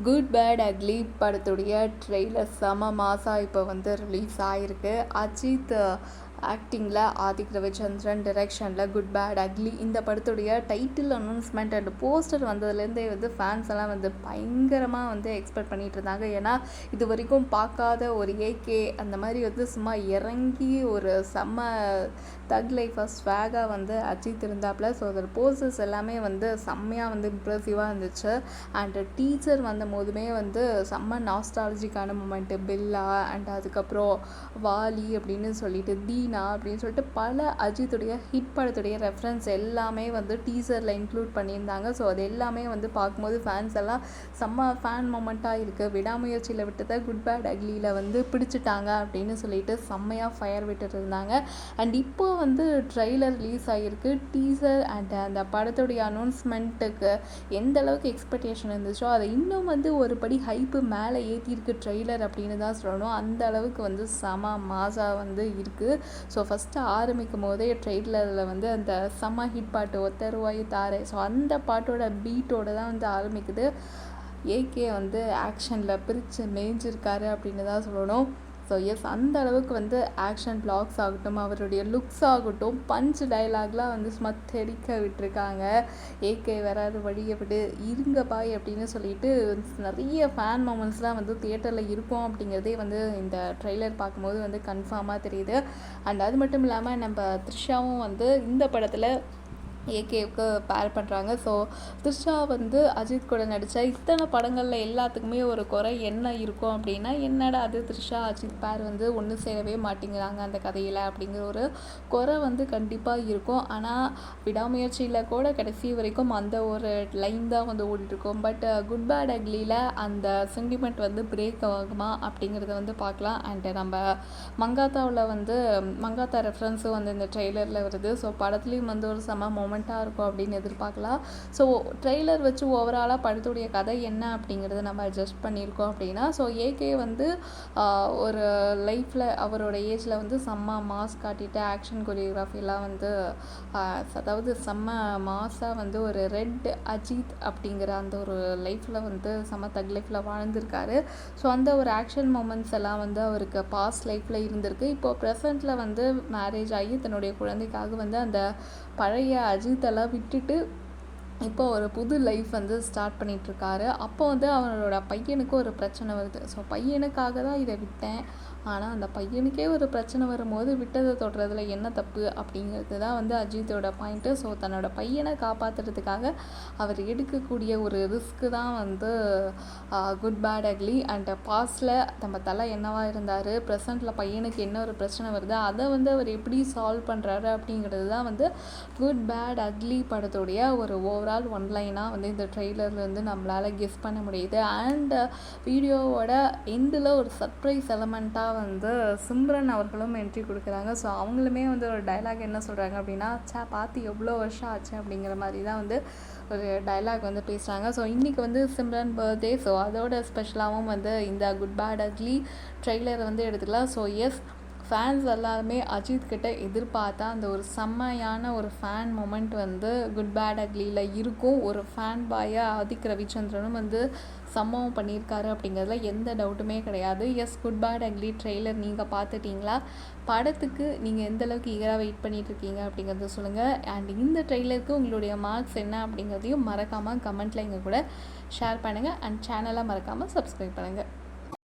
Good bad Ugly படத்துடைய trailer செம மாசா இப்போ வந்து ரிலீஸ் ஆகிருக்கு. அஜித் ஆக்டிங்கில் ஆதிக் ரவிச்சந்திரன் டிரெக்ஷனில் குட் பேட் அக்லி இந்த படத்துடைய டைட்டில் அனௌன்ஸ்மெண்ட் அண்ட் போஸ்டர் வந்ததுலேருந்தே வந்து ஃபேன்ஸ் எல்லாம் வந்து பயங்கரமாக வந்து எக்ஸ்பெக்ட் பண்ணிகிட்டு இருந்தாங்க. ஏன்னா இது வரைக்கும் பார்க்காத ஒரு ஏகே அந்த மாதிரி வந்து சும்மா இறங்கி ஒரு செம்ம தக் லைஃபாக ஸ்வாகாக வந்து அஜித் இருந்தாப்புல. ஸோ அதோட போஸ்டர்ஸ் எல்லாமே வந்து செம்மையாக வந்து இம்ப்ரெசிவாக இருந்துச்சு. அண்ட் டீச்சர் வந்த போதுமே வந்து செம்ம நாஸ்டாலஜிக்கான மூமெண்ட்டு பில்லா அண்ட் அதுக்கப்புறம் வாலி அப்படின்னு சொல்லிட்டு தீனா அப்படின்னு சொல்லிட்டு பல அஜித்துடைய ஹிட் படத்துடைய ரெஃபரன்ஸ் எல்லாமே வந்து டீசரில் இன்க்ளூட் பண்ணியிருந்தாங்க. ஸோ அது எல்லாமே வந்து பார்க்கும்போது ஃபேன்ஸ் எல்லாம் செம்ம ஃபேன் மூமெண்ட்டாக இருக்குது. விடாமுயற்சியில் விட்டதை குட் பேட் அக்லியில் வந்து பிடிச்சிட்டாங்க அப்படின்னு சொல்லிட்டு செம்மையாக ஃபயர் விட்டுட்டு இருந்தாங்க. அண்ட் இப்போ வந்து ட்ரெய்லர் ரிலீஸ் ஆகியிருக்கு. டீசர் அண்ட் அந்த படத்துடைய அனௌன்ஸ்மெண்ட்டுக்கு எந்த அளவுக்கு எக்ஸ்பெக்டேஷன் இருந்துச்சோ அதை இன்னும் வந்து ஒரு படி ஹைப்பு மேலே ஏற்றிருக்கு ட்ரெய்லர் அப்படின்னு தான் சொல்லணும். அந்த அளவுக்கு வந்து செம மாசா வந்து இருக்குது. ஸோ ஃபஸ்ட்டு ஆரம்பிக்கும் போதே ட்ரெய்லரில் வந்து அந்த செம ஹிட் பாட்டு ஒத்தருவாயு தாரே, ஸோ அந்த பாட்டோட பீட்டோட தான் வந்து ஆரம்பிக்குது. ஏகே வந்து ஆக்ஷனில் பிரித்து மேய்ஞ்சிருக்காரு அப்படின்னு தான் சொல்லணும். ஸோ எஸ், அந்த அளவுக்கு வந்து ஆக்ஷன் பிளாக்ஸ் ஆகட்டும், அவருடைய லுக்ஸ் ஆகட்டும், பஞ்ச் டைலாக்லாம் வந்து சும்மா தெறிக்க விட்டுருக்காங்க. ஏகே வராது வழியை விடு இருங்க பாய் அப்படின்னு சொல்லிட்டு நிறைய ஃபேன் மூமெண்ட்ஸ்லாம் வந்து தியேட்டரில் இருக்கும் அப்படிங்கிறதே வந்து இந்த ட்ரெய்லர் பார்க்கும்போது வந்து கன்ஃபார்மாக தெரியுது. அண்ட் அது மட்டும் இல்லாமல் நம்ம த்ரிஷாவும் வந்து இந்த படத்தில் ஏகேவுக்கு பேர் பண்ணுறாங்க. ஸோ த்ரிஷா வந்து அஜித் கூட நடித்த இத்தனை படங்களில் எல்லாத்துக்குமே ஒரு குறை என்ன இருக்கும் அப்படின்னா, என்னடா அது த்ரிஷா அஜித் பேர் வந்து ஒன்று சேரவே மாட்டேங்கிறாங்க அந்த கதையில் அப்படிங்கிற ஒரு குறை வந்து கண்டிப்பாக இருக்கும். ஆனால் விடாமுயற்சியில் கூட கடைசி வரைக்கும் அந்த ஒரு லைன் தான் வந்து ஓடிட்டுருக்கும். பட் குட் பேட் அக்லியில் அந்த சென்டிமெண்ட் வந்து பிரேக் ஆகுமா அப்படிங்கிறத வந்து பார்க்கலாம். அண்டு நம்ம மங்காத்தாவில் வந்து மங்காத்தா ரெஃபரன்ஸும் வந்து இந்த ட்ரெய்லரில் வருது. ஸோ படத்துலேயும் வந்து ஒரு செம மூமெண்ட்டாக இருக்கும் அப்படின்னு எதிர்பார்க்கலாம். ஸோ ட்ரெய்லர் வச்சு ஓவராலாக படத்துடைய கதை என்ன அப்படிங்கிறத நம்ம அட்ஜஸ்ட் பண்ணியிருக்கோம் அப்படின்னா, ஸோ ஏகே வந்து ஒரு லைஃப்பில் அவரோட ஏஜில் வந்து செம்ம மாஸ் காட்டிட்டு ஆக்ஷன் கொரியோகிராஃபிலாம் வந்து அதாவது செம்ம மாஸாக வந்து ஒரு ரெட் அஜித் அப்படிங்கிற அந்த ஒரு லைஃப்பில் வந்து செம்ம தக் லைஃப்பில் வாழ்ந்திருக்காரு. ஸோ அந்த ஒரு ஆக்ஷன் மூமெண்ட்ஸ் எல்லாம் வந்து அவருக்கு பாஸ்ட் லைஃப்பில் இருந்திருக்கு. இப்போது ப்ரெசண்ட்டில் வந்து மேரேஜ் ஆகி தன்னுடைய குழந்தைக்காக வந்து அந்த பழைய அஜித்தெல்லாம் விட்டுட்டு இப்போ ஒரு புது லைஃப் வந்து ஸ்டார்ட் பண்ணிகிட்ருக்காரு. அப்போ வந்து அவனோட பையனுக்கு ஒரு பிரச்சனை வருது. ஸோ பையனுக்காக தான் இதை விட்டேன், ஆனால் அந்த பையனுக்கே ஒரு பிரச்சனை வரும்போது விட்டதை தொடுறதுல என்ன தப்பு அப்படிங்கிறது தான் வந்து அஜித்தோட பாயிண்ட்டு. ஸோ தன்னோட பையனை காப்பாற்றுறதுக்காக அவர் எடுக்கக்கூடிய ஒரு ரிஸ்க்கு தான் வந்து குட் பேட் அக்லி. அண்ட் பாஸ்டில் நம்ம தலை என்னவா இருந்தார், ப்ரெசண்ட்டில் பையனுக்கு என்ன ஒரு பிரச்சனை வருது, அதை வந்து அவர் எப்படி சால்வ் பண்ணுறாரு அப்படிங்கிறது தான் வந்து குட் பேட் அக்லி படத்துடைய ஒரு ஓவரால் ஒன்லைனாக வந்து இந்த ட்ரெய்லர்லேருந்து நம்மளால் கெஸ் பண்ண முடியுது. அண்ட் வீடியோவோட எண்டில் ஒரு சர்ப்ரைஸ் எலமெண்ட்டாக வந்து சிம்ரன் அவர்களும் என்ட்ரி கொடுக்குறாங்க. ஸோ அவங்களுமே வந்து ஒரு டைலாக் என்ன சொல்கிறாங்க அப்படின்னா, பார்த்து எவ்வளோ வருஷம் ஆச்சு அப்படிங்கிற மாதிரி தான் வந்து ஒரு டைலாக் வந்து பேசுகிறாங்க. ஸோ இன்றைக்கி வந்து சிம்ரன் பர்த்டே, ஸோ அதோட ஸ்பெஷலாகவும் வந்து இந்த குட் பேட் அக்லி ட்ரெய்லரை வந்து எடுத்துக்கலாம். ஸோ எஸ், ஃபேன்ஸ் எல்லாருமே அஜித் கிட்ட எதிர்பார்த்தா அந்த ஒரு செம்மையான ஒரு ஃபேன் மூமெண்ட் வந்து குட் பேட் அக்லியில் இருக்கும். ஒரு ஃபேன் பாயாக ஆதிக் ரவிச்சந்திரனும் வந்து சம்பவம் பண்ணியிருக்காரு அப்படிங்கிறதுல எந்த டவுட்டுமே கிடையாது. Yes, Good bad Ugly trailer நீங்கள் பார்த்துட்டிங்களா? படத்துக்கு நீங்கள் எந்த அளவுக்கு ஈகராக வெயிட் பண்ணிகிட்ருக்கீங்க அப்படிங்கிறத சொல்லுங்கள். அண்ட் இந்த ட்ரெய்லருக்கு உங்களுடைய மார்க்ஸ் என்ன அப்படிங்கிறதையும் மறக்காமல் கமெண்ட்டில் எங்கள் கூட ஷேர் பண்ணுங்கள். அண்ட் சேனலை மறக்காமல் சப்ஸ்கிரைப் பண்ணுங்கள்.